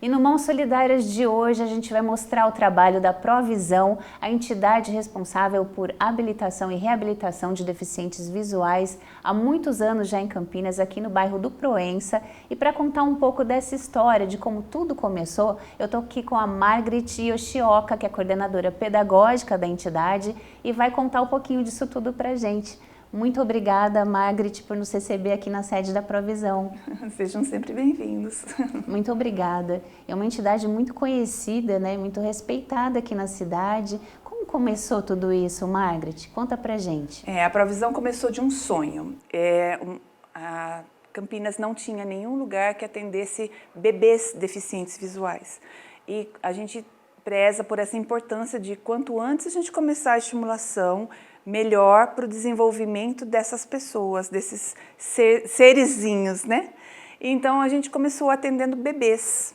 E no Mãos Solidárias de hoje a gente vai mostrar o trabalho da Provisão, a entidade responsável por habilitação e reabilitação de deficientes visuais há muitos anos já em Campinas, aqui no bairro do Proença. E para contar um pouco dessa história, de como tudo começou, eu estou aqui com a Margaret Yoshioka, que é coordenadora pedagógica da entidade, e vai contar um pouquinho disso tudo para a gente. Muito obrigada, Margaret, por nos receber aqui na sede da Provisão. Sejam sempre bem-vindos. Muito obrigada. É uma entidade muito conhecida, né, muito respeitada aqui na cidade. Como começou tudo isso, Margaret? Conta pra gente. A Provisão começou de um sonho. A Campinas não tinha nenhum lugar que atendesse bebês deficientes visuais. E a gente preza por essa importância de quanto antes a gente começar a estimulação, melhor para o desenvolvimento dessas pessoas, desses serezinhos, né? Então a gente começou atendendo bebês.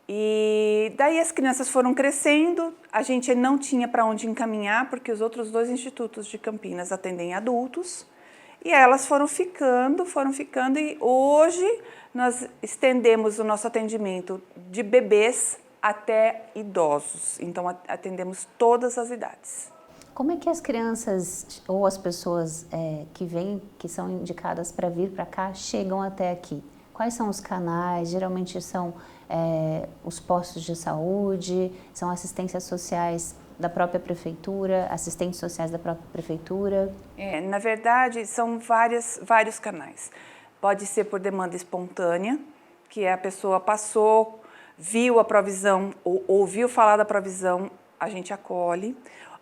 E daí as crianças foram crescendo, a gente não tinha para onde encaminhar, porque os outros dois institutos de Campinas atendem adultos, e elas foram ficando, e hoje nós estendemos o nosso atendimento de bebês até idosos, então atendemos todas as idades. Como é que as crianças ou as pessoas que vêm, que são indicadas para vir para cá, chegam até aqui? Quais são os canais? Geralmente são os postos de saúde, são assistências sociais da própria prefeitura, assistentes sociais da própria prefeitura? Na verdade, são vários canais. Pode ser por demanda espontânea, que a pessoa passou, viu a Provisão, ou ouviu falar da Provisão, a gente acolhe.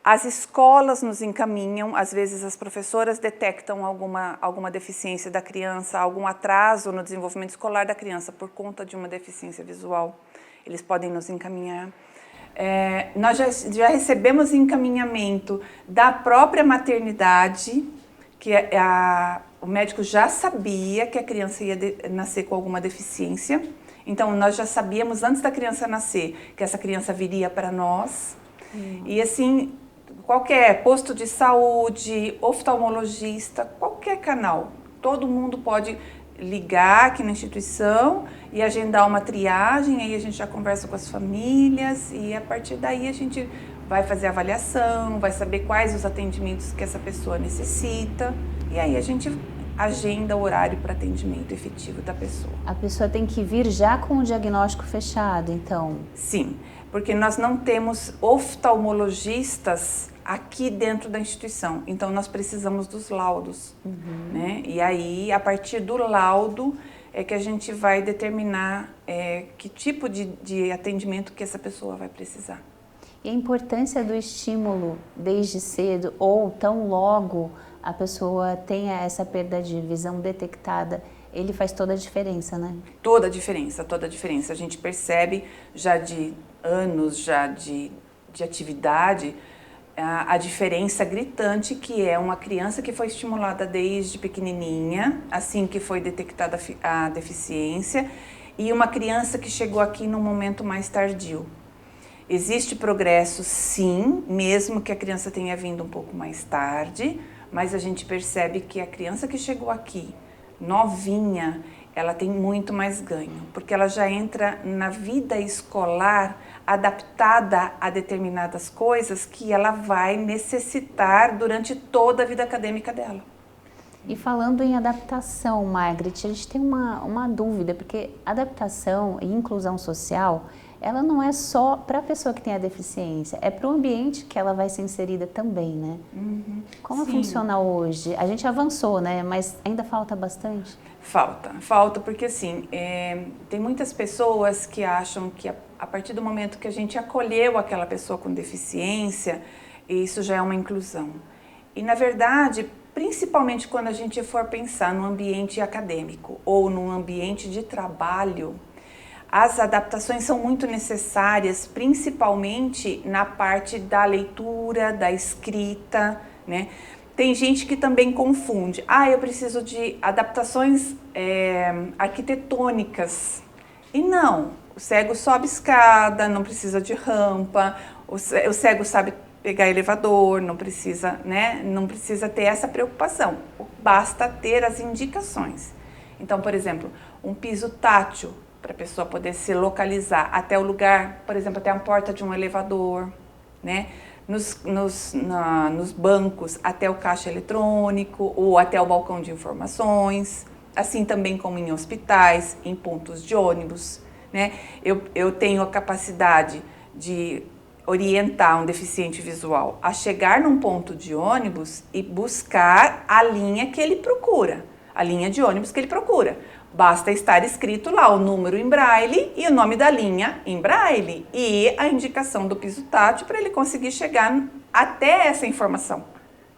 As escolas nos encaminham, às vezes as professoras detectam alguma deficiência da criança, algum atraso no desenvolvimento escolar da criança por conta de uma deficiência visual. Eles podem nos encaminhar. Nós já recebemos encaminhamento da própria maternidade, que o médico já sabia que a criança ia nascer com alguma deficiência. Então, nós já sabíamos antes da criança nascer que essa criança viria para nós. E assim, qualquer posto de saúde, oftalmologista, qualquer canal, todo mundo pode ligar aqui na instituição e agendar uma triagem, aí a gente já conversa com as famílias e a partir daí a gente vai fazer a avaliação, vai saber quais os atendimentos que essa pessoa necessita e aí a gente agenda o horário para atendimento efetivo da pessoa. A pessoa tem que vir já com o diagnóstico fechado, então? Sim, porque nós não temos oftalmologistas aqui dentro da instituição, então nós precisamos dos laudos, né? E aí, a partir do laudo, é que a gente vai determinar que tipo de atendimento que essa pessoa vai precisar. E a importância do estímulo desde cedo ou tão logo a pessoa tenha essa perda de visão detectada, ele faz toda a diferença, né? Toda a diferença. A gente percebe já de anos já de atividade a diferença gritante que é uma criança que foi estimulada desde pequenininha, assim que foi detectada a deficiência, e uma criança que chegou aqui num momento mais tardio. Existe progresso, sim, mesmo que a criança tenha vindo um pouco mais tarde, mas a gente percebe que a criança que chegou aqui, novinha, ela tem muito mais ganho, porque ela já entra na vida escolar adaptada a determinadas coisas que ela vai necessitar durante toda a vida acadêmica dela. E falando em adaptação, Margaret, a gente tem uma dúvida, porque adaptação e inclusão social, ela não é só para a pessoa que tem a deficiência, é para o ambiente que ela vai ser inserida também, né? Como funciona hoje? A gente avançou, né? Mas ainda falta bastante? Falta porque assim, tem muitas pessoas que acham que a partir do momento que a gente acolheu aquela pessoa com deficiência, isso já é uma inclusão. E na verdade, principalmente quando a gente for pensar no ambiente acadêmico ou no ambiente de trabalho, as adaptações são muito necessárias, principalmente na parte da leitura, da escrita, né? Tem gente que também confunde. Eu preciso de adaptações arquitetônicas. E não, o cego sobe escada, não precisa de rampa, o cego sabe pegar elevador, não precisa, né? Não precisa ter essa preocupação, basta ter as indicações. Então, por exemplo, um piso tátil para a pessoa poder se localizar até o lugar, por exemplo, até a porta de um elevador, né? Nos bancos, até o caixa eletrônico ou até o balcão de informações, assim também como em hospitais, em pontos de ônibus, né? Eu tenho a capacidade de orientar um deficiente visual a chegar num ponto de ônibus e buscar a linha que ele procura, a linha de ônibus que ele procura. Basta estar escrito lá o número em braille e o nome da linha em braille e a indicação do piso tátil para ele conseguir chegar até essa informação,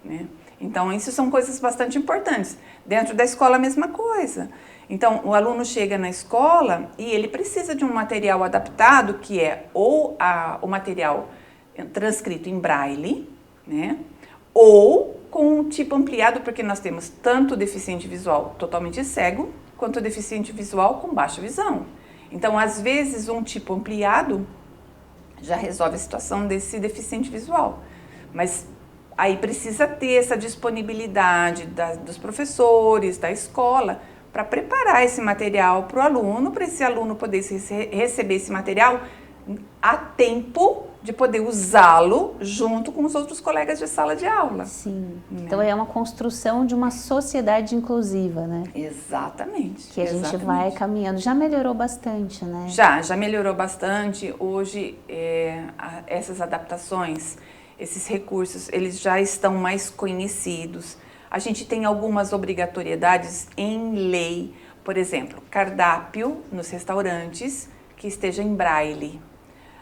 né? Então, isso são coisas bastante importantes. Dentro da escola, a mesma coisa. Então, o aluno chega na escola e ele precisa de um material adaptado, que é ou o material transcrito em braille, né? Ou com um tipo ampliado, porque nós temos tanto deficiente visual totalmente cego, quanto deficiente visual com baixa visão. Então, às vezes, um tipo ampliado já resolve a situação desse deficiente visual. Mas aí precisa ter essa disponibilidade dos professores, da escola, para preparar esse material para o aluno, para esse aluno poder receber esse material a tempo de poder usá-lo junto com os outros colegas de sala de aula. Sim. Então é uma construção de uma sociedade inclusiva, né? Exatamente. Que a gente vai caminhando. Já melhorou bastante, né? Já melhorou bastante. Hoje, essas adaptações, esses recursos, eles já estão mais conhecidos. A gente tem algumas obrigatoriedades em lei. Por exemplo, cardápio nos restaurantes que esteja em braille.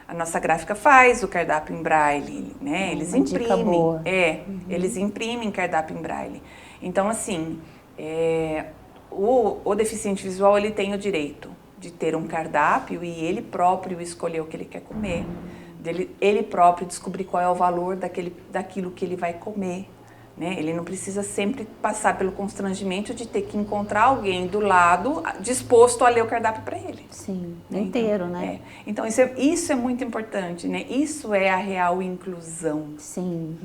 A nossa gráfica faz o cardápio em braille, né? Eles imprimem. Eles imprimem cardápio em braille. Então, assim, o deficiente visual, ele tem o direito de ter um cardápio e ele próprio escolher o que ele quer comer. Ele próprio descobrir qual é o valor daquilo que ele vai comer. Né? Ele não precisa sempre passar pelo constrangimento de ter que encontrar alguém do lado disposto a ler o cardápio para ele. Sim, inteiro, né? Então, isso é muito importante, né? Isso é a real inclusão. Sim,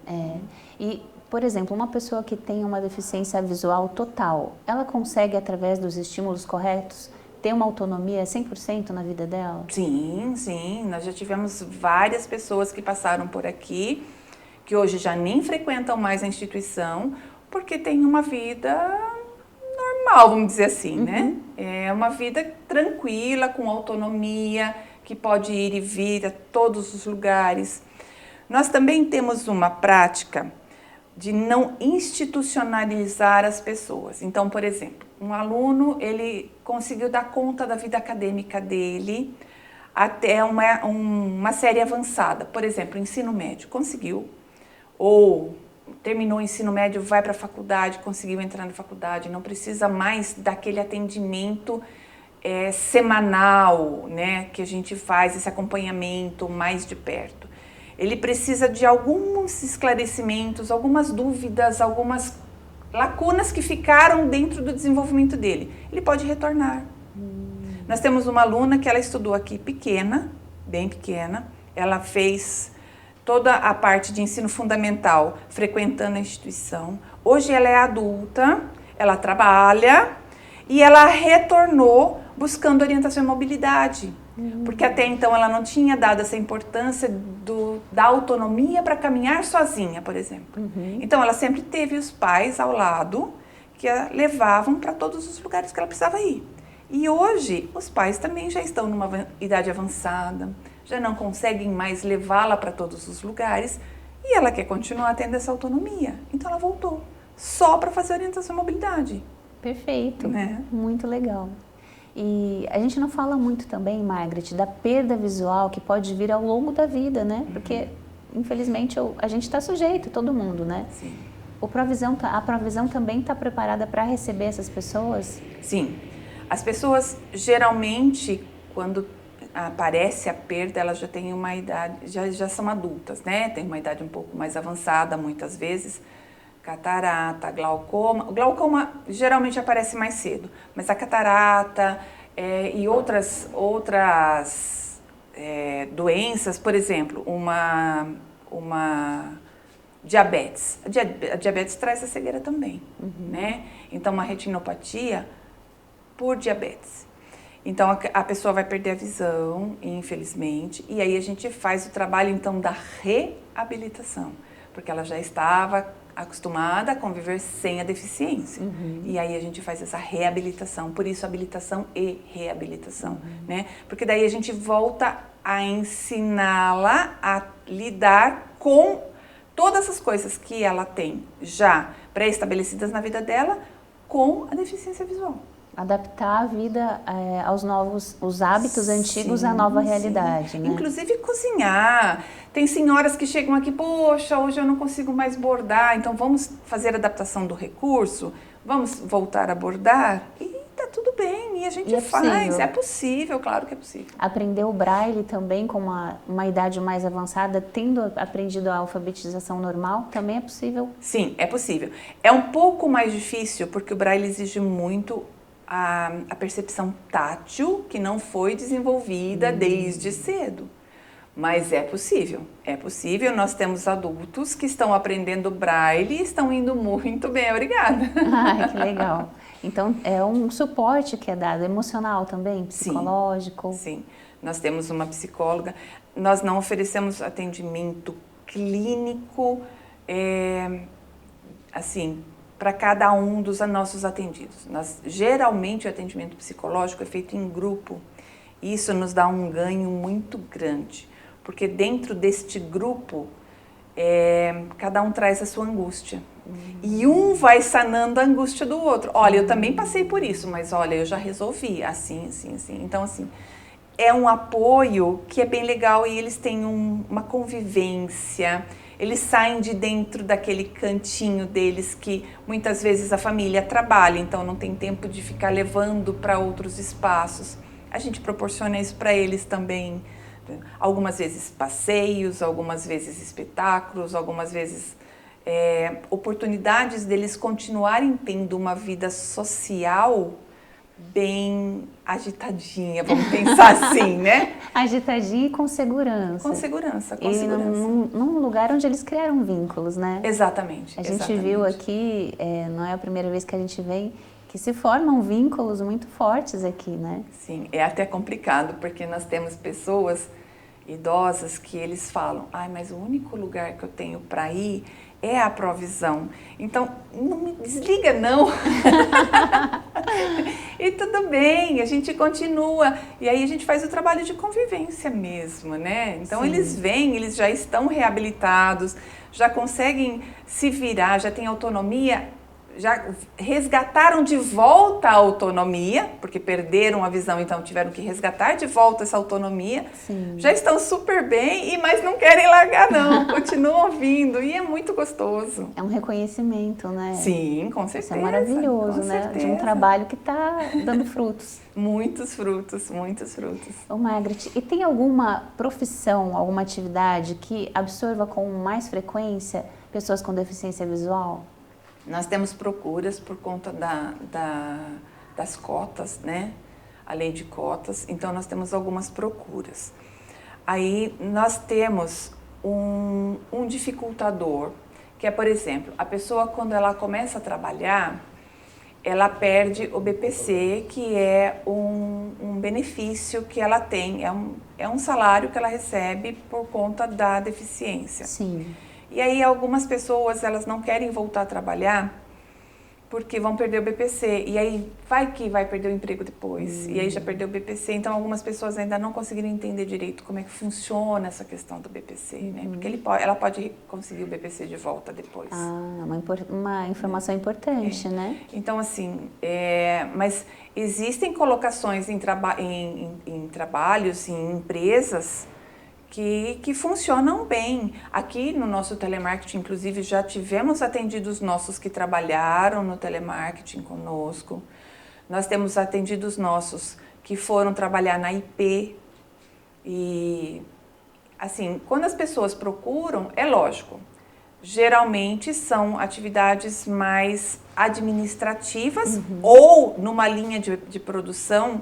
né? E, por exemplo, uma pessoa que tem uma deficiência visual total, ela consegue, através dos estímulos corretos, ter uma autonomia 100% na vida dela? Sim, sim. Nós já tivemos várias pessoas que passaram por aqui, que hoje já nem frequentam mais a instituição, porque tem uma vida normal, vamos dizer assim, né? É uma vida tranquila, com autonomia, que pode ir e vir a todos os lugares. Nós também temos uma prática de não institucionalizar as pessoas. Então, por exemplo, um aluno, ele conseguiu dar conta da vida acadêmica dele até uma série avançada. Por exemplo, ensino médio, conseguiu. Ou terminou o ensino médio, vai para a faculdade, conseguiu entrar na faculdade, não precisa mais daquele atendimento semanal, né, que a gente faz, esse acompanhamento mais de perto. Ele precisa de alguns esclarecimentos, algumas dúvidas, algumas lacunas que ficaram dentro do desenvolvimento dele. Ele pode retornar. Nós temos uma aluna que ela estudou aqui pequena, bem pequena, ela fez toda a parte de ensino fundamental frequentando a instituição. Hoje ela é adulta, ela trabalha e ela retornou buscando orientação e mobilidade. Porque até então ela não tinha dado essa importância da autonomia para caminhar sozinha, por exemplo. Então ela sempre teve os pais ao lado que a levavam para todos os lugares que ela precisava ir. E hoje os pais também já estão numa idade avançada, já não conseguem mais levá-la para todos os lugares e ela quer continuar tendo essa autonomia. Então ela voltou só para fazer orientação e mobilidade. Perfeito, né? Muito legal. E a gente não fala muito também, Margaret, da perda visual que pode vir ao longo da vida, né? Porque, infelizmente, a gente está sujeito, todo mundo, né? Sim. A Provisão também está preparada para receber essas pessoas? Sim. As pessoas, geralmente, quando aparece a perda, elas já têm uma idade, já são adultas, né? Tem uma idade um pouco mais avançada, muitas vezes. Catarata, glaucoma. O glaucoma geralmente aparece mais cedo, mas a catarata e outras doenças, por exemplo, uma diabetes. A diabetes traz a cegueira também, né? Então, uma retinopatia por diabetes. Então a pessoa vai perder a visão, infelizmente, e aí a gente faz o trabalho então da reabilitação, porque ela já estava acostumada a conviver sem a deficiência. E aí a gente faz essa reabilitação, por isso habilitação e reabilitação, né? Porque daí a gente volta a ensiná-la a lidar com todas as coisas que ela tem já pré-estabelecidas na vida dela com a deficiência visual. Adaptar a vida os hábitos antigos à nova realidade, né? Inclusive cozinhar. Tem senhoras que chegam aqui, poxa, hoje eu não consigo mais bordar, então vamos fazer a adaptação do recurso, vamos voltar a bordar e tá tudo bem, e a gente faz. Possível. É possível, claro que é possível. Aprender o braille também com uma idade mais avançada, tendo aprendido a alfabetização normal, também é possível? Sim, é possível. É um pouco mais difícil porque o braille exige muito a percepção tátil, que não foi desenvolvida desde cedo. Mas é possível, é possível. Nós temos adultos que estão aprendendo braille e estão indo muito bem, obrigada. Ai, que legal. Então, é um suporte que é dado, emocional também, psicológico? Sim, nós temos uma psicóloga. Nós não oferecemos atendimento clínico, assim, para cada um dos nossos atendidos. Geralmente, o atendimento psicológico é feito em grupo. E isso nos dá um ganho muito grande, porque dentro deste grupo, cada um traz a sua angústia. E um vai sanando a angústia do outro. Olha, eu também passei por isso, mas olha, eu já resolvi, assim, assim, assim. Então, assim, é um apoio que é bem legal e eles têm uma convivência. Eles saem de dentro daquele cantinho deles que muitas vezes a família trabalha, então não tem tempo de ficar levando para outros espaços. A gente proporciona isso para eles também. Algumas vezes passeios, algumas vezes espetáculos, algumas vezes oportunidades deles continuarem tendo uma vida social bem agitadinha, vamos pensar assim, né? Agitadinha e com segurança. Com segurança, com e segurança. Num lugar onde eles criaram vínculos, né? Exatamente. A gente viu aqui, não é a primeira vez que a gente vem, que se formam vínculos muito fortes aqui, né? Sim, é até complicado, porque nós temos pessoas idosas que eles falam, mas o único lugar que eu tenho para ir é a provisão. Então, não me desliga, não. E tudo bem, a gente continua. E aí a gente faz o trabalho de convivência mesmo, né? Então, Sim. Eles vêm, eles já estão reabilitados, já conseguem se virar, já têm autonomia, já resgataram de volta a autonomia, porque perderam a visão, então tiveram que resgatar de volta essa autonomia. Sim. Já estão super bem, mas não querem largar não, continuam vindo e é muito gostoso. É um reconhecimento, né? Sim, com certeza. Isso é maravilhoso, né? Certeza. De um trabalho que está dando frutos. Muitos frutos, muitos frutos. Ô Margaret, e tem alguma profissão, alguma atividade que absorva com mais frequência pessoas com deficiência visual? Nós temos procuras por conta das cotas, né? A lei de cotas, então nós temos algumas procuras. Aí nós temos um dificultador, que é, por exemplo, a pessoa quando ela começa a trabalhar, ela perde o BPC, que é um benefício que ela tem, é um salário que ela recebe por conta da deficiência. Sim. E aí algumas pessoas, elas não querem voltar a trabalhar porque vão perder o BPC. E aí vai perder o emprego depois. E aí já perdeu o BPC. Então algumas pessoas ainda não conseguiram entender direito como é que funciona essa questão do BPC, né? Porque ela pode conseguir o BPC de volta depois. Uma informação importante, né? Então assim, mas existem colocações em trabalhos, em empresas que funcionam bem. Aqui no nosso telemarketing, inclusive, já tivemos atendidos nossos que trabalharam no telemarketing conosco. Nós temos atendidos nossos que foram trabalhar na IP. E, assim, quando as pessoas procuram, é lógico, geralmente são atividades mais administrativas ou numa linha de produção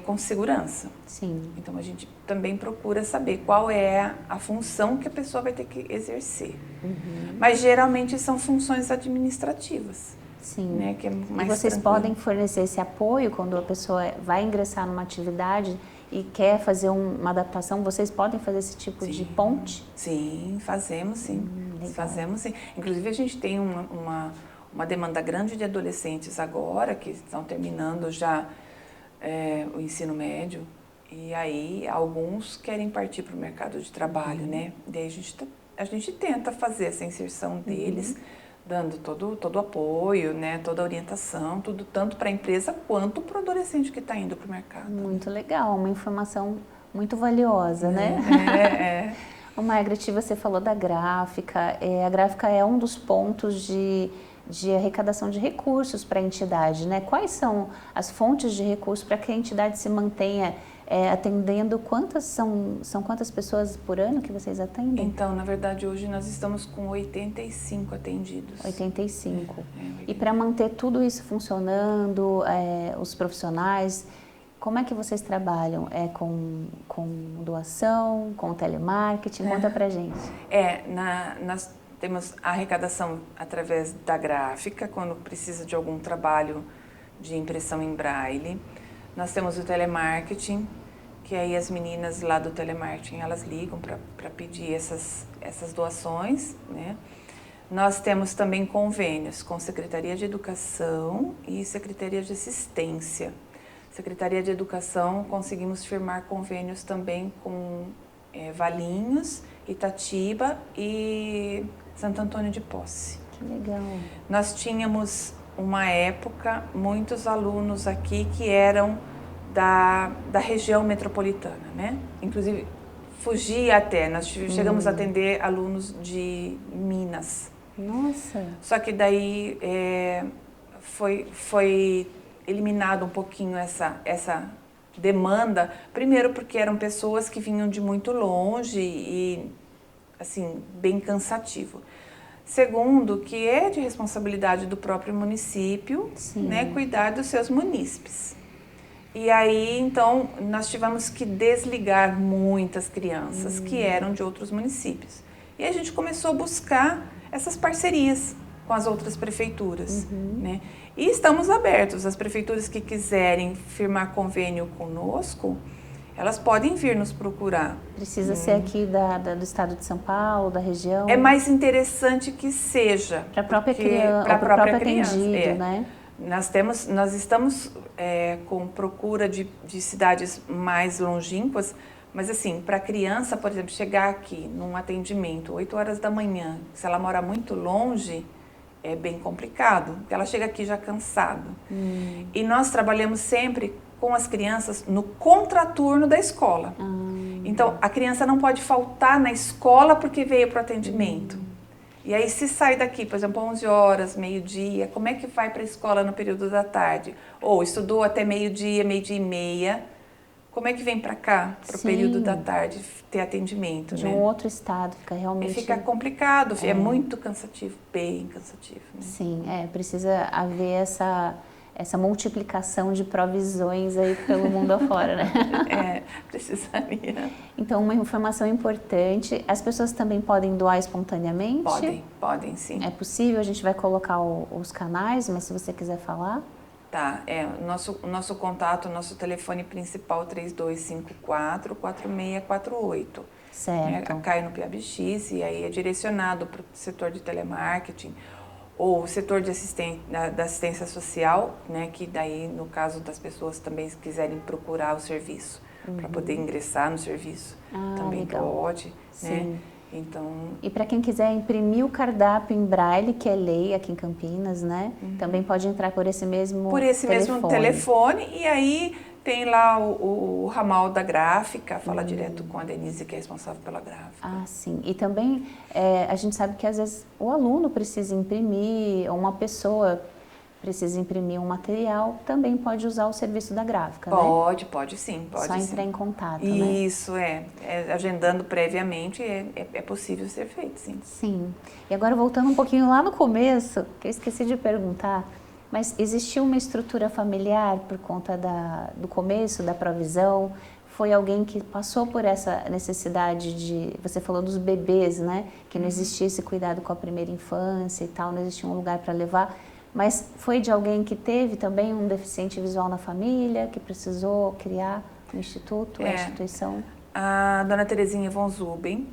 com segurança. Sim. Então, a gente também procura saber qual é a função que a pessoa vai ter que exercer. Mas, geralmente, são funções administrativas. Sim. Né, que é mais e vocês tranquilo. podem fornecer esse apoio quando a pessoa vai ingressar numa atividade e quer fazer uma adaptação, vocês podem fazer esse tipo de ponte? Sim, fazemos sim. Legal. Fazemos sim. Inclusive a gente tem uma demanda grande de adolescentes agora que estão terminando já o ensino médio e aí alguns querem partir para o mercado de trabalho, né? Daí a gente tenta fazer essa inserção deles, dando todo o apoio, né? Toda a orientação, tudo tanto para a empresa quanto para o adolescente que está indo para o mercado. Muito legal, uma informação muito valiosa, né? É. Ô Margaret, você falou da gráfica. A gráfica é um dos pontos de arrecadação de recursos para a entidade, né? Quais são as fontes de recursos para que a entidade se mantenha atendendo? Quantas pessoas por ano que vocês atendem? Então, na verdade, hoje nós estamos com 85 atendidos. 85. E para manter tudo isso funcionando, os profissionais, como é que vocês trabalham? Com doação, com telemarketing? Conta pra gente. Nós temos a arrecadação através da gráfica, quando precisa de algum trabalho de impressão em braille. Nós temos o telemarketing, que aí as meninas lá do telemarketing, elas ligam para pedir essas doações, né? Nós temos também convênios com Secretaria de Educação e Secretaria de Assistência. Secretaria de Educação, conseguimos firmar convênios também com Valinhos, Itatiba e Santo Antônio de Posse. Que legal. Nós tínhamos, uma época, muitos alunos aqui que eram da região metropolitana, né? Inclusive, fugia até, nós chegamos a atender alunos de Minas. Nossa! Só que daí foi eliminado um pouquinho essa demanda, primeiro porque eram pessoas que vinham de muito longe e, assim, bem cansativo. Segundo, que é de responsabilidade do próprio município, né, cuidar dos seus munícipes. E aí, então, nós tivemos que desligar muitas crianças que eram de outros municípios. E a gente começou a buscar essas parcerias com as outras prefeituras, né? E estamos abertos, as prefeituras que quiserem firmar convênio conosco, elas podem vir nos procurar. Precisa ser aqui do estado de São Paulo, da região? É mais interessante que seja. Para a própria criança, para o próprio atendido, né? Nós estamos com procura de cidades mais longínquas, mas assim, para a criança, por exemplo, chegar aqui num atendimento 8 horas da manhã, se ela mora muito longe, é bem complicado, porque ela chega aqui já cansada. E nós trabalhamos sempre com as crianças no contraturno da escola. Então, a criança não pode faltar na escola porque veio para o atendimento. E aí, se sai daqui, por exemplo, 11 horas, meio-dia, como é que vai para a escola no período da tarde? Ou estudou até meio-dia, meio-dia e meia, como é que vem para cá, para o período da tarde, ter atendimento, de né? um outro estado, fica realmente... Fica complicado, é muito cansativo, bem cansativo. Né? Sim, precisa haver essa multiplicação de provisões aí pelo mundo afora, né? Precisaria. Então, uma informação importante, as pessoas também podem doar espontaneamente? Podem sim. É possível, a gente vai colocar os canais, mas se você quiser falar... Tá, o nosso contato, o nosso telefone principal 3254-4648. Certo. Cai no PABX e aí é direcionado para o setor de telemarketing ou o setor da assistência social, né, que daí, no caso das pessoas também se quiserem procurar o serviço para poder ingressar no serviço, também legal. Pode, sim. Né? Então... E para quem quiser imprimir o cardápio em braille, que é lei aqui em Campinas, né? Também pode entrar por esse mesmo mesmo telefone e aí tem lá o ramal da gráfica, fala direto com a Denise, que é responsável pela gráfica. Ah, sim. E também a gente sabe que às vezes o aluno precisa imprimir, ou uma pessoa precisa imprimir um material, também pode usar o serviço da gráfica, né? Pode sim, pode Só sim. entrar em contato, né? Isso, agendando previamente é possível ser feito, sim. Sim. E agora voltando um pouquinho lá no começo, que eu esqueci de perguntar, mas existiu uma estrutura familiar por conta do começo da provisão? Foi alguém que passou por essa necessidade de... Você falou dos bebês, né? Que não existia esse cuidado com a primeira infância e tal, não existia um lugar para levar. Mas foi de alguém que teve também um deficiente visual na família, que precisou criar o instituto, a instituição? A dona Terezinha von Zuben,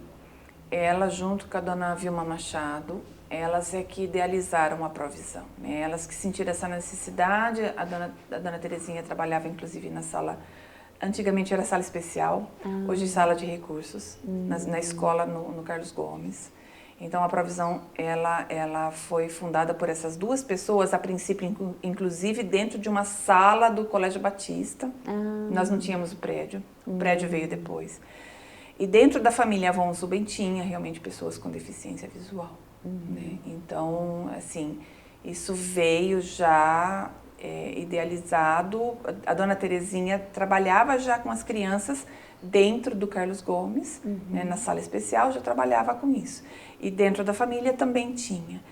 ela junto com a dona Vilma Machado, elas é que idealizaram a Provisão, né? Elas que sentiram essa necessidade. A dona Terezinha trabalhava inclusive na sala, antigamente era sala especial, hoje sala de recursos, na escola no Carlos Gomes. Então, a Provisão, ela foi fundada por essas duas pessoas, a princípio, inclusive, dentro de uma sala do Colégio Batista. Nós não tínhamos o prédio veio depois. E dentro da família von Zuben tinha realmente pessoas com deficiência visual. Né? Então, assim, isso veio já idealizado. A dona Terezinha trabalhava já com as crianças dentro do Carlos Gomes, né, na sala especial, já trabalhava com isso. E dentro da família também tinha.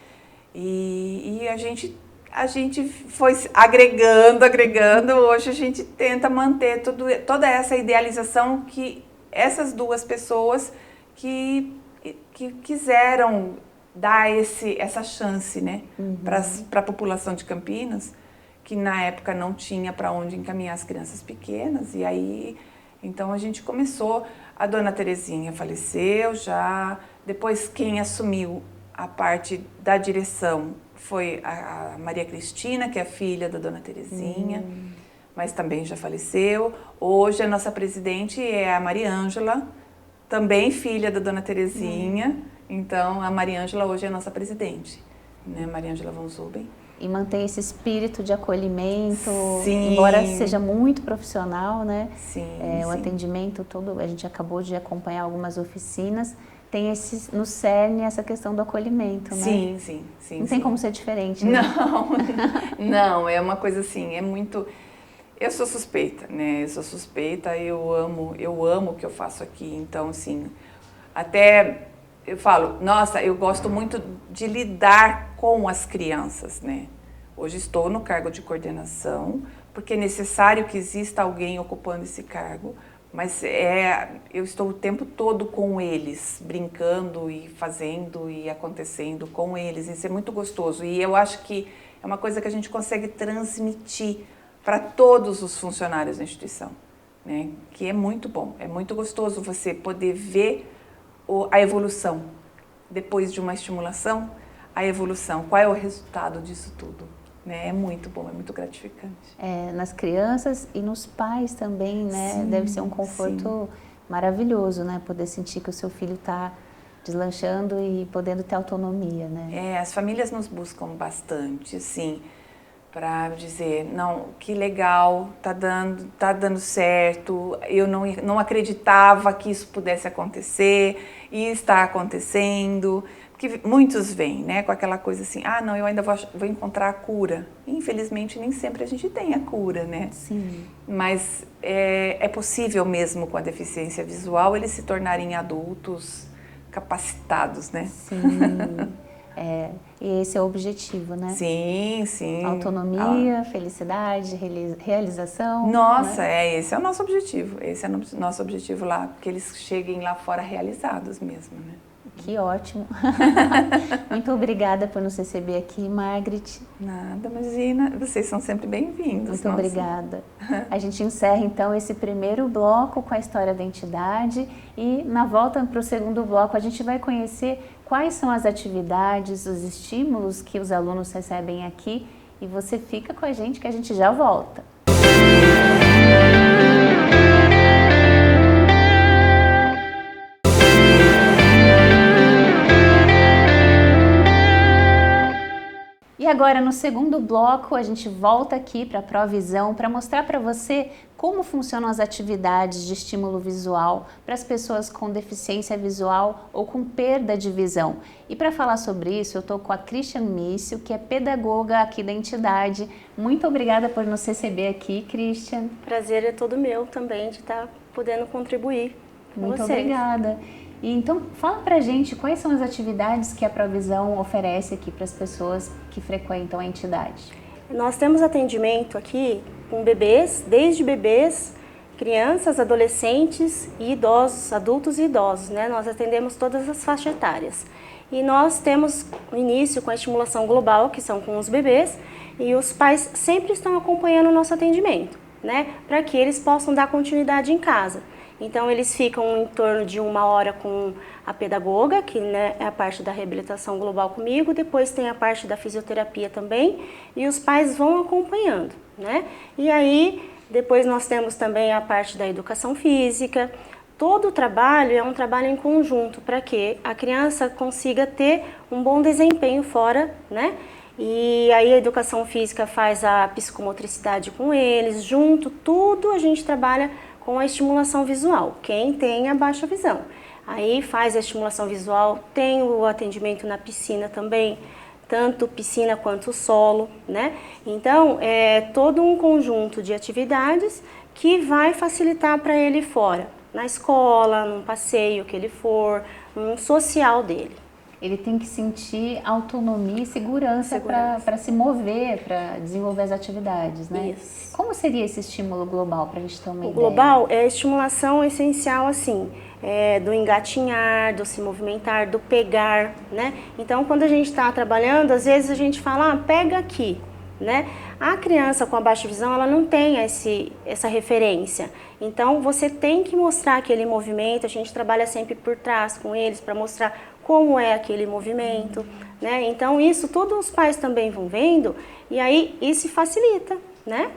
E a gente foi agregando. Hoje a gente tenta manter toda essa idealização que essas duas pessoas que quiseram dar essa chance, né, para a população de Campinas, que na época não tinha para onde encaminhar as crianças pequenas. E aí, então a gente começou. A dona Terezinha faleceu já. Depois quem assumiu a parte da direção foi a Maria Cristina, que é filha da dona Terezinha, mas também já faleceu. Hoje a nossa presidente é a Maria Ângela, também filha da dona Terezinha. Então a Maria Ângela hoje é a nossa presidente, né? Maria Ângela von Zuben. E mantém esse espírito de acolhimento, Sim. Embora seja muito profissional, né? Sim, o atendimento todo, a gente acabou de acompanhar algumas oficinas, tem no cerne essa questão do acolhimento, né? Sim. Não tem como ser diferente, né? Não, é uma coisa assim, é muito... Eu sou suspeita, né? Eu amo o que eu faço aqui, então, assim, até... Eu falo, nossa, eu gosto muito de lidar com as crianças, né? Hoje estou no cargo de coordenação, porque é necessário que exista alguém ocupando esse cargo, mas eu estou o tempo todo com eles, brincando e fazendo e acontecendo com eles. Isso é muito gostoso e eu acho que é uma coisa que a gente consegue transmitir para todos os funcionários da instituição, né? Que é muito bom, é muito gostoso você poder ver a evolução, depois de uma estimulação, a evolução, qual é o resultado disso tudo, né? É muito bom, é muito gratificante. Nas crianças e nos pais também, né? Sim, deve ser um conforto maravilhoso, né? Poder sentir que o seu filho está deslanchando e podendo ter autonomia, né? As famílias nos buscam bastante, assim, para dizer, não, que legal, tá dando certo, eu não acreditava que isso pudesse acontecer e está acontecendo, porque muitos vêm, né, com aquela coisa assim, não, eu ainda vou encontrar a cura. Infelizmente, nem sempre a gente tem a cura, né? Sim. Mas é possível mesmo com a deficiência visual eles se tornarem adultos capacitados, né? Sim. E esse é o objetivo, né? Sim. Autonomia, felicidade, realização. Nossa, né? Esse é o nosso objetivo. Esse é o nosso objetivo lá, que eles cheguem lá fora realizados mesmo, né? Que ótimo. Muito obrigada por nos receber aqui, Margrit. Nada, imagina. Vocês são sempre bem-vindos. Muito obrigada. A gente encerra, então, esse primeiro bloco com a história da entidade e, na volta para o segundo bloco, a gente vai conhecer quais são as atividades, os estímulos que os alunos recebem aqui e você fica com a gente que a gente já volta. E agora, no segundo bloco, a gente volta aqui para a Provisão para mostrar para você como funcionam as atividades de estímulo visual para as pessoas com deficiência visual ou com perda de visão. E para falar sobre isso, eu estou com a Christian Mício, que é pedagoga aqui da entidade. Muito obrigada por nos receber aqui, Christian. Prazer é todo meu também de estar podendo contribuir com Muito vocês. Obrigada. E então, fala pra gente quais são as atividades que a Provisão oferece aqui para as pessoas que frequentam a entidade. Nós temos atendimento aqui com bebês, desde bebês, crianças, adolescentes e idosos, adultos e idosos, né? Nós atendemos todas as faixas etárias. E nós temos o início com a estimulação global, que são com os bebês, e os pais sempre estão acompanhando o nosso atendimento, né? Para que eles possam dar continuidade em casa. Então, eles ficam em torno de 1 hora com a pedagoga, que, né, é a parte da reabilitação global comigo, depois tem a parte da fisioterapia também, e os pais vão acompanhando, né? E aí, depois nós temos também a parte da educação física. Todo o trabalho é um trabalho em conjunto para que a criança consiga ter um bom desempenho fora, né? E aí a educação física faz a psicomotricidade com eles, junto, tudo a gente trabalha com a estimulação visual, quem tem a baixa visão. Aí faz a estimulação visual, tem o atendimento na piscina também, tanto piscina quanto solo, né? Então, é todo um conjunto de atividades que vai facilitar para ele fora, na escola, num passeio que ele for, num social dele. Ele tem que sentir autonomia e segurança para se mover, para desenvolver as atividades, né? Isso. Como seria esse estímulo global, para a gente ter uma ideia? O global é a estimulação essencial, assim, do engatinhar, do se movimentar, do pegar, né? Então, quando a gente está trabalhando, às vezes a gente fala, pega aqui, né? A criança com a baixa visão, ela não tem essa referência. Então, você tem que mostrar aquele movimento, a gente trabalha sempre por trás com eles para mostrar como é aquele movimento, né? Então, isso todos os pais também vão vendo e aí isso facilita, né?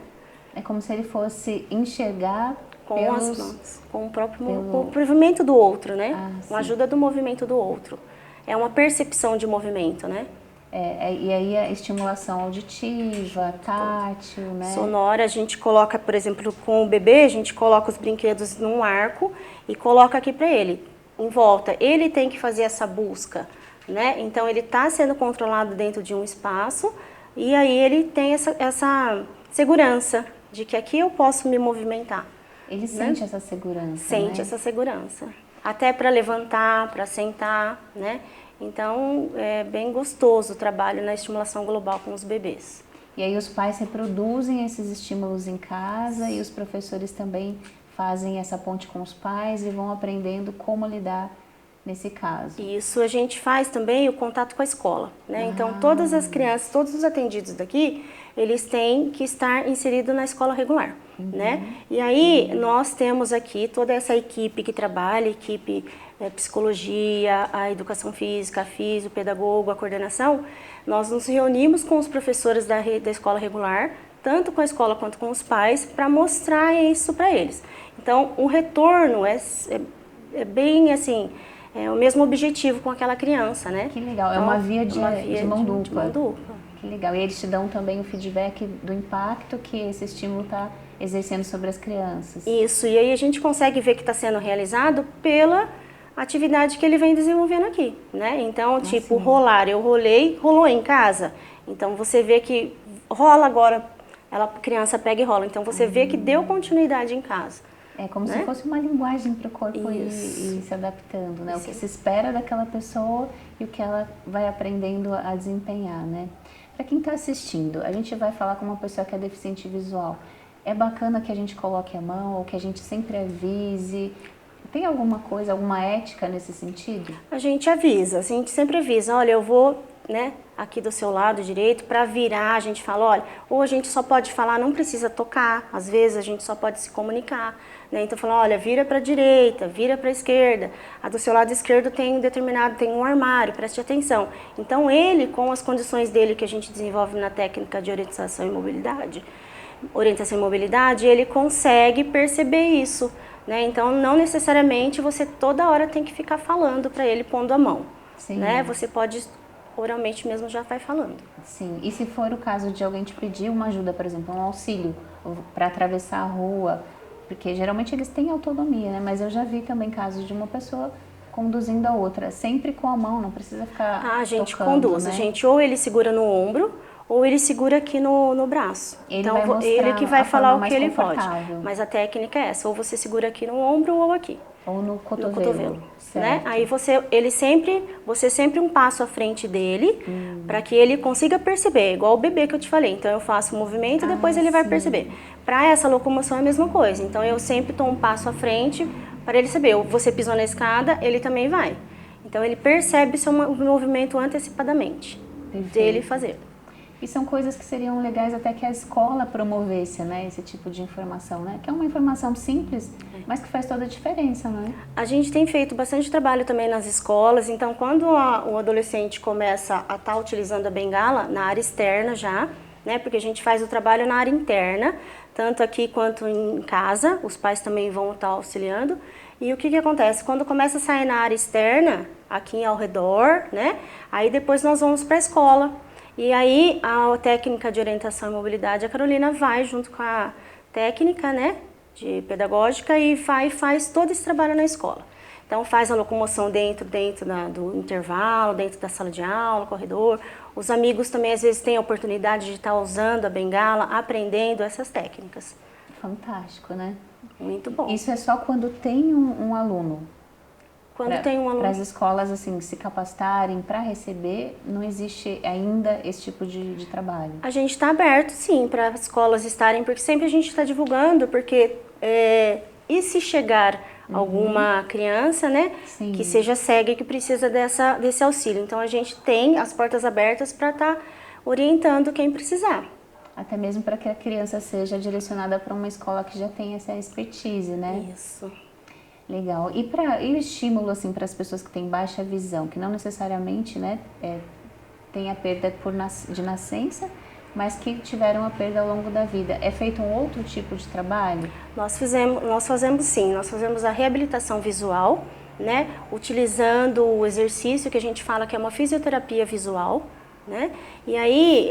É como se ele fosse enxergar com as mãos, com o próprio com o movimento do outro, né? Com a ajuda do movimento do outro. É uma percepção de movimento, né? E aí a estimulação auditiva, tátil, né? Sonora, a gente coloca, por exemplo, com o bebê, a gente coloca os brinquedos num arco e coloca aqui para ele, em volta. Ele tem que fazer essa busca, né? Então, ele está sendo controlado dentro de um espaço e aí ele tem essa segurança de que aqui eu posso me movimentar. Ele sente essa segurança, Sente essa segurança. Até para levantar, para sentar, né? Então, é bem gostoso o trabalho na estimulação global com os bebês. E aí os pais reproduzem esses estímulos em casa e os professores também fazem essa ponte com os pais e vão aprendendo como lidar nesse caso. Isso a gente faz também o contato com a escola, né? Então, todas as crianças, todos os atendidos daqui, eles têm que estar inseridos na escola regular, né? E aí, nós temos aqui toda essa equipe que trabalha, equipe psicologia, a educação física, a físio, o pedagogo, a coordenação. Nós nos reunimos com os professores da escola regular, tanto com a escola quanto com os pais, para mostrar isso para eles. Então, o retorno é bem assim, é o mesmo objetivo com aquela criança, né? Que legal, então, é uma via de mão dupla. De mão dupla. Que legal, e eles te dão também o feedback do impacto que esse estímulo está exercendo sobre as crianças. Isso, e aí a gente consegue ver que está sendo realizado pela atividade que ele vem desenvolvendo aqui, né? Então, tipo, rolar, eu rolei, rolou em casa. Então, você vê que rola agora, a criança pega e rola. Então, você vê que deu continuidade em casa. É como se fosse uma linguagem para o corpo ir se adaptando, né? O que se espera daquela pessoa e o que ela vai aprendendo a desempenhar, né? Para quem está assistindo, a gente vai falar com uma pessoa que é deficiente visual. É bacana que a gente coloque a mão ou que a gente sempre avise. Tem alguma coisa, alguma ética nesse sentido? A gente avisa, a gente sempre avisa, olha, eu vou, né, aqui do seu lado direito, para virar, a gente fala, olha, ou a gente só pode falar, não precisa tocar, às vezes a gente só pode se comunicar, né? Então fala, olha, vira para a direita, vira para a esquerda, a do seu lado esquerdo tem um armário, preste atenção. Então ele, com as condições dele que a gente desenvolve na técnica de orientação e mobilidade, ele consegue perceber isso. Né? Então, não necessariamente você toda hora tem que ficar falando para ele, pondo a mão. Né? Você pode, oralmente mesmo, já vai falando. Sim, e se for o caso de alguém te pedir uma ajuda, por exemplo, um auxílio para atravessar a rua, porque geralmente eles têm autonomia, né? Mas eu já vi também casos de uma pessoa conduzindo a outra, sempre com a mão, não precisa ficar a gente tocando, conduz, né? A gente ou ele segura no ombro, ou ele segura aqui no braço. Então, ele que vai falar o que ele pode. Mas a técnica é essa, ou você segura aqui no ombro ou aqui. Ou no cotovelo. Né? Aí você sempre um passo à frente dele, para que ele consiga perceber, igual o bebê que eu te falei. Então eu faço o movimento e depois ele vai perceber. Para essa locomoção é a mesma coisa. Então eu sempre estou um passo à frente para ele saber. Você pisou na escada, ele também vai. Então ele percebe seu movimento antecipadamente, dele fazer. E são coisas que seriam legais até que a escola promovesse, né, esse tipo de informação, né? Que é uma informação simples, mas que faz toda a diferença, não é? A gente tem feito bastante trabalho também nas escolas, então quando o adolescente começa a estar utilizando a bengala na área externa já, né, porque a gente faz o trabalho na área interna, tanto aqui quanto em casa, os pais também vão estar auxiliando. E o que acontece? Quando começa a sair na área externa, aqui ao redor, né, aí depois nós vamos para a escola. E aí a técnica de orientação e mobilidade, a Carolina vai junto com a técnica, né, de pedagógica e faz todo esse trabalho na escola. Então faz a locomoção dentro do intervalo, dentro da sala de aula, corredor. Os amigos também às vezes têm a oportunidade de estar usando a bengala, aprendendo essas técnicas. Fantástico, né? Muito bom. Isso é só quando tem um aluno? Tem um aluno. Para as escolas assim, se capacitarem para receber, não existe ainda esse tipo de trabalho? A gente está aberto, sim, para as escolas estarem, porque sempre a gente está divulgando, porque e se chegar alguma criança, né, Sim. que seja cega e que precisa desse auxílio. Então a gente tem as portas abertas para estar orientando quem precisar. Até mesmo para que a criança seja direcionada para uma escola que já tem essa expertise, né? Isso. Legal. E o estímulo assim para as pessoas que têm baixa visão, que não necessariamente, né, tem a perda de nascença, mas que tiveram a perda ao longo da vida. É feito um outro tipo de trabalho? Nós fazemos sim, nós fazemos a reabilitação visual, né, utilizando o exercício que a gente fala que é uma fisioterapia visual, né, e aí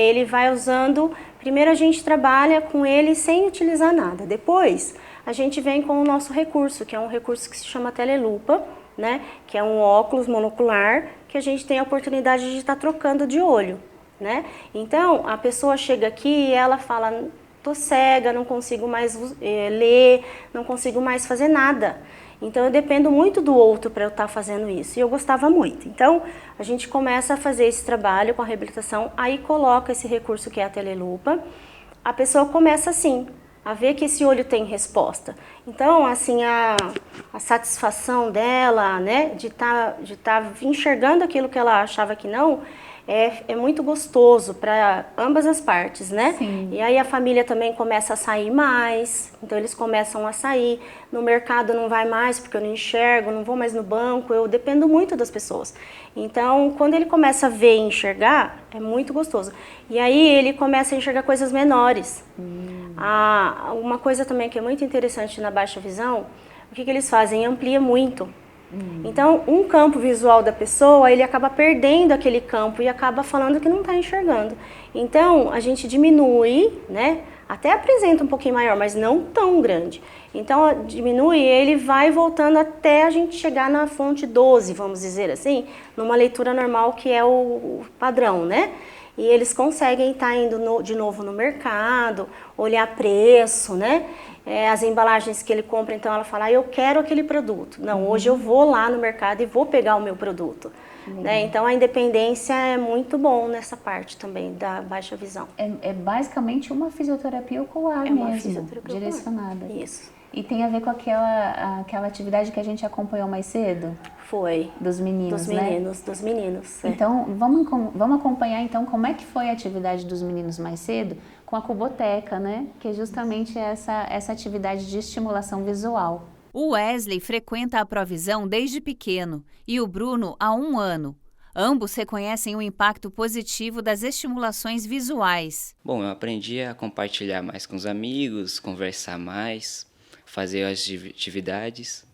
ele vai usando, primeiro a gente trabalha com ele sem utilizar nada, depois a gente vem com o nosso recurso, que é um recurso que se chama telelupa, né, que é um óculos monocular que a gente tem a oportunidade de estar trocando de olho, né? Então, a pessoa chega aqui e ela fala, tô cega, não consigo mais ler, não consigo mais fazer nada. Então, eu dependo muito do outro para eu estar fazendo isso. E eu gostava muito. Então, a gente começa a fazer esse trabalho com a reabilitação, aí coloca esse recurso que é a telelupa. A pessoa começa assim, a ver que esse olho tem resposta. Então, assim, a satisfação dela, né, de tá enxergando aquilo que ela achava que não, é muito gostoso para ambas as partes, né? Sim. E aí a família também começa a sair mais, então eles começam a sair. No mercado não vai mais porque eu não enxergo, não vou mais no banco, eu dependo muito das pessoas. Então, quando ele começa a ver e enxergar, é muito gostoso. E aí ele começa a enxergar coisas menores. Uma coisa também que é muito interessante na baixa visão, o que eles fazem? Amplia muito. Então, um campo visual da pessoa, ele acaba perdendo aquele campo e acaba falando que não está enxergando. Então, a gente diminui, né? Até apresenta um pouquinho maior, mas não tão grande. Então, diminui e ele vai voltando até a gente chegar na fonte 12, vamos dizer assim, numa leitura normal que é o padrão, né? E eles conseguem estar indo de novo no mercado, olhar preço, né? As embalagens que ele compra, então ela fala, eu quero aquele produto. Não, hoje eu vou lá no mercado e vou pegar o meu produto. Né? Então a independência é muito bom nessa parte também da baixa visão. É basicamente uma fisioterapia ocular mesmo, uma fisioterapia direcionada. ocular. Isso. E tem a ver com aquela atividade que a gente acompanhou mais cedo? Foi. Dos meninos, né? Dos meninos. Então, vamos acompanhar então como é que foi a atividade dos meninos mais cedo com a Cuboteca, né? Que é justamente essa atividade de estimulação visual. O Wesley frequenta a Provisão desde pequeno e o Bruno há 1 ano. Ambos reconhecem o impacto positivo das estimulações visuais. Bom, eu aprendi a compartilhar mais com os amigos, conversar mais, fazer as atividades.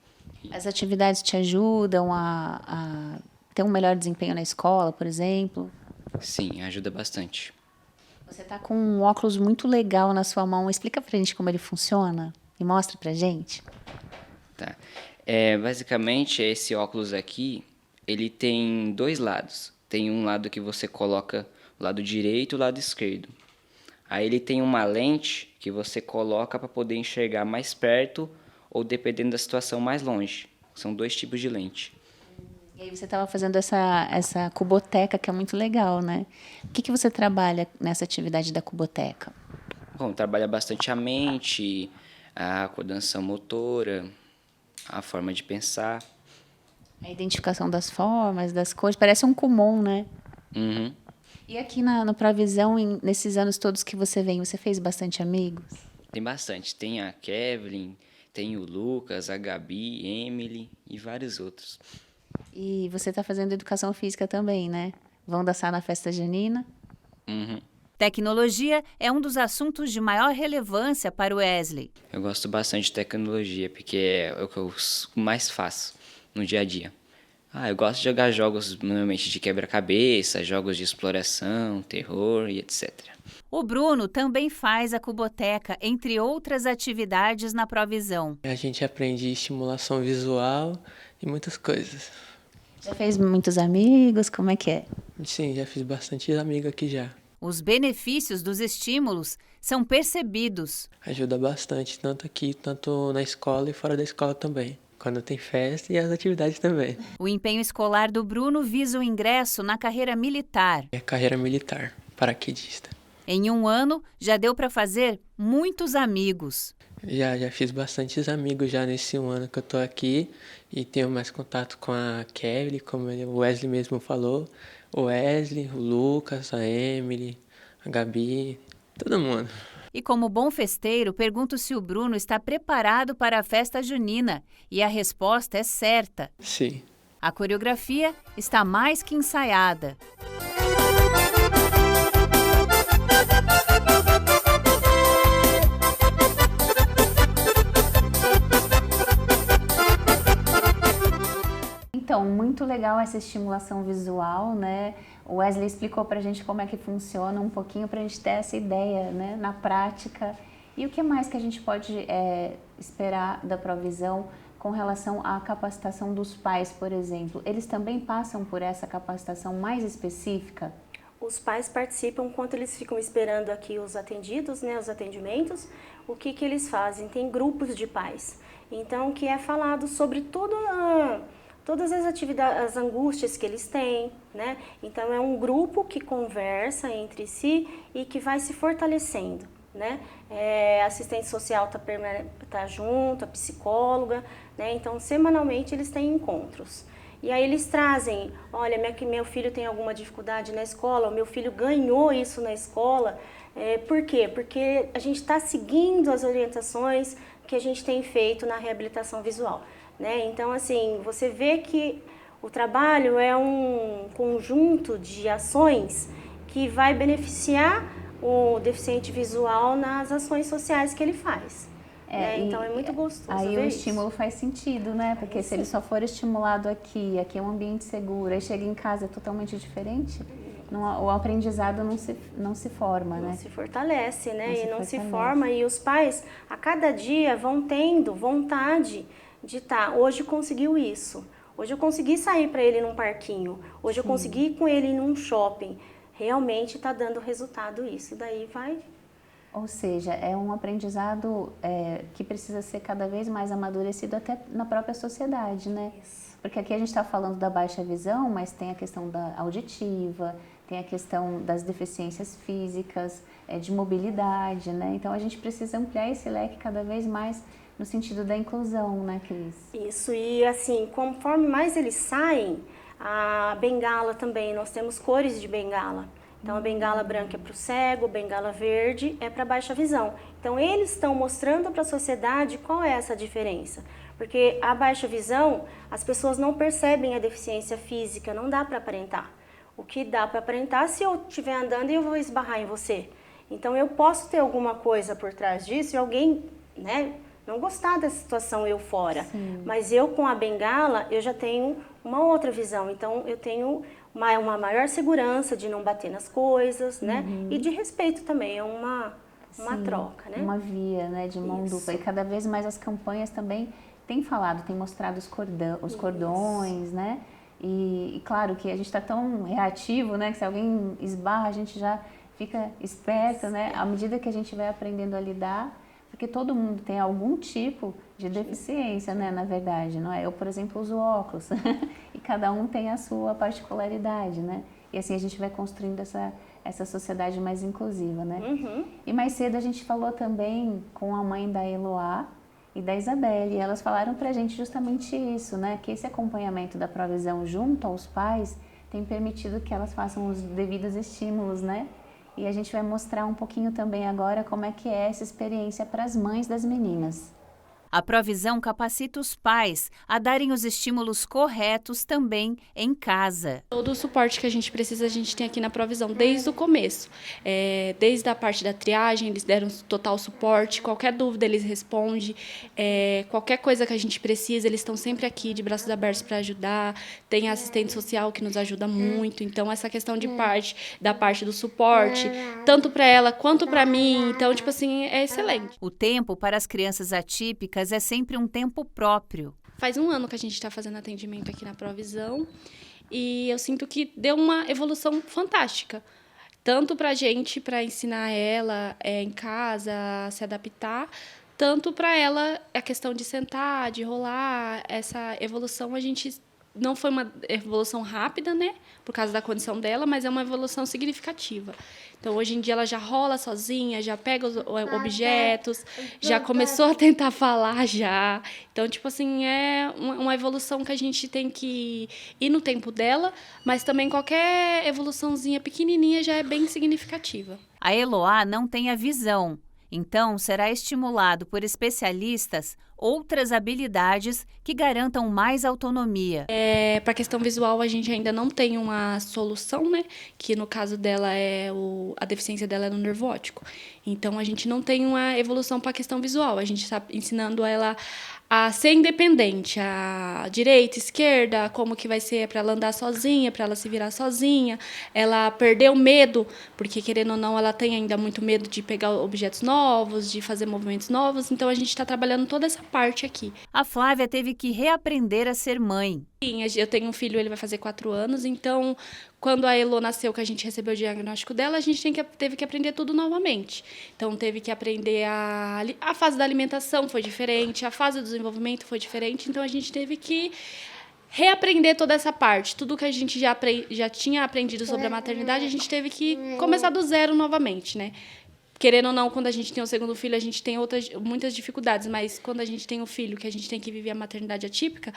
As atividades te ajudam a ter um melhor desempenho na escola, por exemplo? Sim, ajuda bastante. Você está com um óculos muito legal na sua mão. Explica pra gente como ele funciona e mostra pra gente. Tá. Basicamente, esse óculos aqui, ele tem 2 lados. Tem um lado que você coloca o lado direito e o lado esquerdo. Aí ele tem uma lente que você coloca para poder enxergar mais perto ou, dependendo da situação, mais longe. São 2 tipos de lente. E aí você estava fazendo essa cuboteca, que é muito legal, né? O que você trabalha nessa atividade da cuboteca? Bom, trabalha bastante a mente, a coordenação motora, a forma de pensar. A identificação das formas, das cores, parece um Kumon, né? Uhum. E aqui no Provisão, nesses anos todos que você vem, você fez bastante amigos? Tem bastante. Tem a Kevin, tem o Lucas, a Gabi, Emily e vários outros. E você está fazendo educação física também, né? Vão dançar na festa junina? Uhum. Tecnologia é um dos assuntos de maior relevância para o Wesley. Eu gosto bastante de tecnologia, porque é o que eu mais faço no dia a dia. Eu gosto de jogar jogos, normalmente, de quebra-cabeça, jogos de exploração, terror e etc. O Bruno também faz a cuboteca, entre outras atividades na Provisão. A gente aprende estimulação visual e muitas coisas. Já fez muitos amigos? Como é que é? Sim, já fiz bastante amigo aqui já. Os benefícios dos estímulos são percebidos. Ajuda bastante, tanto aqui, tanto na escola e fora da escola também. Quando tem festa e as atividades também. O empenho escolar do Bruno visa o ingresso na carreira militar. É carreira militar, paraquedista. Em um ano, já deu para fazer muitos amigos. Já fiz bastantes amigos já nesse um ano que eu tô aqui e tenho mais contato com a Kelly, como o Wesley mesmo falou, o Wesley, o Lucas, a Emily, a Gabi, todo mundo. E como bom festeiro, pergunto se o Bruno está preparado para a festa junina. E a resposta é certa. Sim. A coreografia está mais que ensaiada. Então, muito legal essa estimulação visual, né? O Wesley explicou pra gente como é que funciona um pouquinho pra gente ter essa ideia, né? Na prática. E o que mais que a gente pode esperar da Provisão com relação à capacitação dos pais, por exemplo? Eles também passam por essa capacitação mais específica? Os pais participam enquanto eles ficam esperando aqui os atendidos, né, os atendimentos. O que eles fazem? Tem grupos de pais. Então, que é falado sobre todas as atividades, as angústias que eles têm, né? Então, é um grupo que conversa entre si e que vai se fortalecendo, né? A assistente social tá junto, a psicóloga, né? Então, semanalmente eles têm encontros. E aí eles trazem, olha, meu filho tem alguma dificuldade na escola, o meu filho ganhou isso na escola. Por quê? Porque a gente está seguindo as orientações que a gente tem feito na reabilitação visual, né? Então, assim, você vê que o trabalho é um conjunto de ações que vai beneficiar o deficiente visual nas ações sociais que ele faz. Então é muito gostoso. Aí ver o estímulo isso. faz sentido, né? Porque se ele só for estimulado aqui é um ambiente seguro, aí chega em casa é totalmente diferente, o aprendizado não se forma, né? Não se fortalece, né? Não se Se fortalece. forma. E os pais, a cada dia, vão tendo vontade de hoje conseguiu isso. Hoje eu consegui sair para ele num parquinho. Hoje eu consegui ir com ele num shopping. Realmente está dando resultado isso. Daí vai... Ou seja, é um aprendizado que precisa ser cada vez mais amadurecido até na própria sociedade, né? Isso. Porque aqui a gente está falando da baixa visão, mas tem a questão da auditiva, tem a questão das deficiências físicas, de mobilidade, né? Então a gente precisa ampliar esse leque cada vez mais no sentido da inclusão, né, Cris? Isso, e assim, conforme mais eles saem, a bengala também, nós temos cores de bengala. Então, a bengala branca é para o cego, a bengala verde é para baixa visão. Então, eles estão mostrando para a sociedade qual é essa diferença. Porque a baixa visão, as pessoas não percebem a deficiência física, não dá para aparentar. O que dá para aparentar, se eu estiver andando e eu vou esbarrar em você. Então, eu posso ter alguma coisa por trás disso e alguém, né, não gostar dessa situação eu fora. Sim. Mas eu, com a bengala, eu já tenho uma outra visão. Então, eu tenho uma maior segurança de não bater nas coisas, né? E de respeito também, é uma troca, né? Uma via, né, de mão Isso. dupla. E cada vez mais as campanhas também têm falado, têm mostrado os cordões, né? E claro que a gente está tão reativo, né, que se alguém esbarra, a gente já fica esperto, né? À medida que a gente vai aprendendo a lidar, porque todo mundo tem algum tipo de deficiência, né, na verdade, não é? Eu, por exemplo, uso óculos e cada um tem a sua particularidade, né? E assim a gente vai construindo essa sociedade mais inclusiva, né? Uhum. E mais cedo a gente falou também com a mãe da Eloá, e da Isabelle. E elas falaram pra gente justamente isso, né? Que esse acompanhamento da provisão junto aos pais tem permitido que elas façam os devidos estímulos, né? E a gente vai mostrar um pouquinho também agora como é que é essa experiência para as mães das meninas. A provisão capacita os pais a darem os estímulos corretos também em casa. Todo o suporte que a gente precisa, a gente tem aqui na provisão, desde o começo. Desde a parte da triagem, eles deram total suporte, qualquer dúvida eles respondem, qualquer coisa que a gente precisa, eles estão sempre aqui de braços abertos para ajudar. Tem a assistente social que nos ajuda muito, então essa questão da parte do suporte, tanto para ela quanto para mim, então, tipo assim, é excelente. O tempo para as crianças atípicas é sempre um tempo próprio. Faz 1 ano que a gente está fazendo atendimento aqui na provisão e eu sinto que deu uma evolução fantástica. Tanto para a gente, para ensinar ela em casa a se adaptar, tanto para ela a questão de sentar, de rolar. Essa evolução a gente não foi uma evolução rápida, né, por causa da condição dela, mas é uma evolução significativa. Então, hoje em dia, ela já rola sozinha, já pega os objetos, já começou a tentar falar já. Então, tipo assim, é uma evolução que a gente tem que ir no tempo dela, mas também qualquer evoluçãozinha pequenininha já é bem significativa. A Eloá não tem a visão, então será estimulado por especialistas outras habilidades que garantam mais autonomia. Para a questão visual, a gente ainda não tem uma solução, né? Que no caso dela a deficiência dela é no nervo óptico. Então, a gente não tem uma evolução para a questão visual. A gente está ensinando ela a ser independente, a direita, esquerda, como que vai ser para ela andar sozinha, para ela se virar sozinha, ela perder o medo, porque querendo ou não, ela tem ainda muito medo de pegar objetos novos, de fazer movimentos novos, então a gente está trabalhando toda essa parte aqui. A Flávia teve que reaprender a ser mãe. Sim, eu tenho um filho, ele vai fazer 4 anos, então quando a Elo nasceu, que a gente recebeu o diagnóstico dela, a gente teve que aprender tudo novamente. Então, teve que aprender a fase da alimentação foi diferente, a fase do desenvolvimento foi diferente, então a gente teve que reaprender toda essa parte. Tudo que a gente já tinha aprendido sobre a maternidade, a gente teve que começar do zero novamente, né? Querendo ou não, quando a gente tem o segundo filho, a gente tem muitas dificuldades, mas quando a gente tem um filho que a gente tem que viver a maternidade atípica,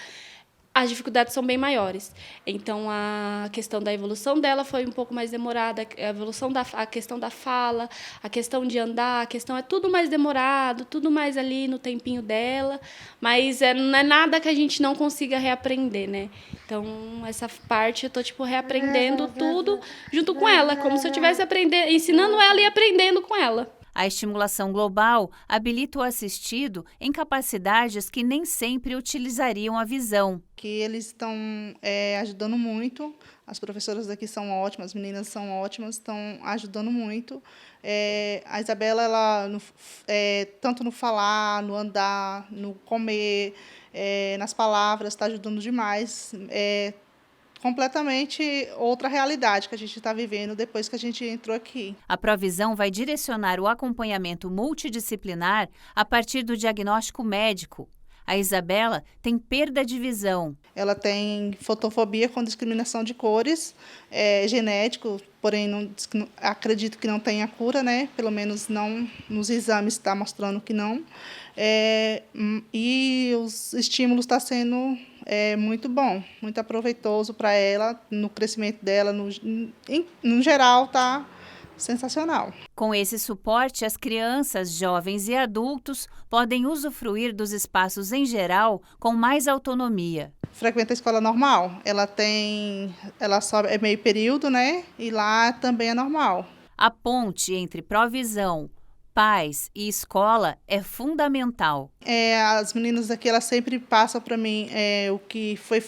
as dificuldades são bem maiores. Então, a questão da evolução dela foi um pouco mais demorada, a questão da fala, a questão de andar, a questão é tudo mais demorado, tudo mais ali no tempinho dela, mas não é nada que a gente não consiga reaprender, né? Então, essa parte eu tô, reaprendendo tudo junto com ela, como se eu estivesse ensinando ela e aprendendo com ela. A estimulação global habilita o assistido em capacidades que nem sempre utilizariam a visão. Que eles estão ajudando muito, as professoras daqui são ótimas, as meninas são ótimas, estão ajudando muito. A Isabela, ela, tanto no falar, no andar, no comer, nas palavras, está ajudando demais. Completamente outra realidade que a gente está vivendo depois que a gente entrou aqui. A provisão vai direcionar o acompanhamento multidisciplinar a partir do diagnóstico médico. A Isabela tem perda de visão. Ela tem fotofobia com discriminação de cores, genético, porém acredito que não tenha cura, né? Pelo menos não nos exames está mostrando que não. E os estímulos estão sendo muito bom, muito aproveitoso para ela, no crescimento dela, no geral, está sensacional. Com esse suporte, as crianças, jovens e adultos podem usufruir dos espaços em geral com mais autonomia. Frequenta a escola normal, ela só é meio período, né? E lá também é normal. A ponte entre provisão, pais e escola é fundamental. As meninas aqui, elas sempre passam para mim o que foi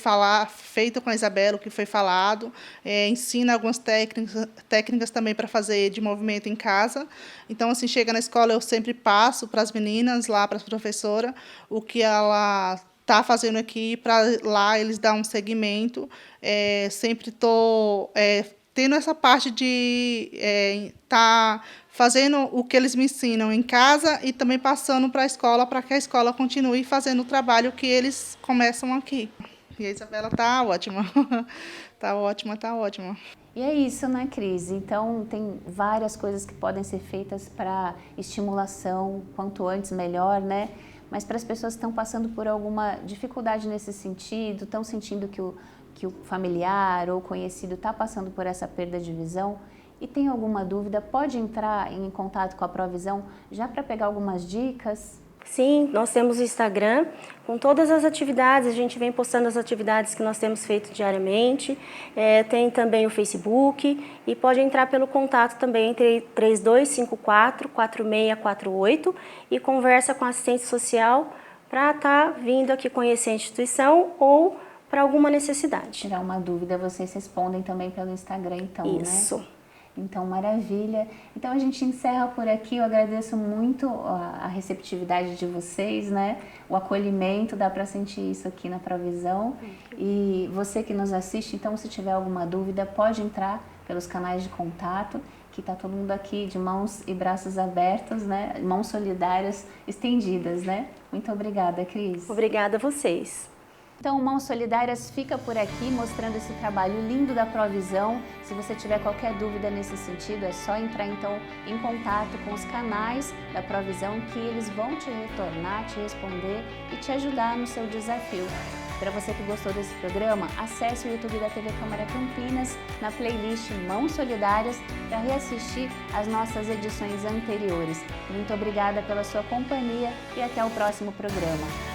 feito com a Isabela, o que foi falado, ensina algumas técnicas também para fazer de movimento em casa. Então, assim, chega na escola, eu sempre passo para as meninas, lá para as professoras, o que ela está fazendo aqui, para lá eles dar um segmento. Sempre estou tendo essa parte de estar fazendo o que eles me ensinam em casa e também passando para a escola, para que a escola continue fazendo o trabalho que eles começam aqui. E a Isabela está ótima. Está ótima, está ótima. E é isso, né, Cris? Então, tem várias coisas que podem ser feitas para estimulação, quanto antes melhor, né? mas para as pessoas que estão passando por alguma dificuldade nesse sentido, estão sentindo que o familiar ou conhecido está passando por essa perda de visão e tem alguma dúvida, pode entrar em contato com a Provisão já para pegar algumas dicas? Sim, nós temos o Instagram com todas as atividades, a gente vem postando as atividades que nós temos feito diariamente, tem também o Facebook e pode entrar pelo contato também entre 3254-4648 e conversa com a assistente social para estar vindo aqui conhecer a instituição ou para alguma necessidade. Tirar uma dúvida, vocês respondem também pelo Instagram então, Isso. Né? Então, maravilha. Então, a gente encerra por aqui. Eu agradeço muito a receptividade de vocês, né? O acolhimento, dá para sentir isso aqui na Provisão. E você que nos assiste, então, se tiver alguma dúvida, pode entrar pelos canais de contato, que está todo mundo aqui de mãos e braços abertos, né? Mãos solidárias estendidas, né? Muito obrigada, Cris. Obrigada a vocês. Então, Mãos Solidárias fica por aqui mostrando esse trabalho lindo da Provisão. Se você tiver qualquer dúvida nesse sentido, é só entrar então em contato com os canais da Provisão que eles vão te retornar, te responder e te ajudar no seu desafio. Para você que gostou desse programa, acesse o YouTube da TV Câmara Campinas na playlist Mãos Solidárias para reassistir as nossas edições anteriores. Muito obrigada pela sua companhia e até o próximo programa.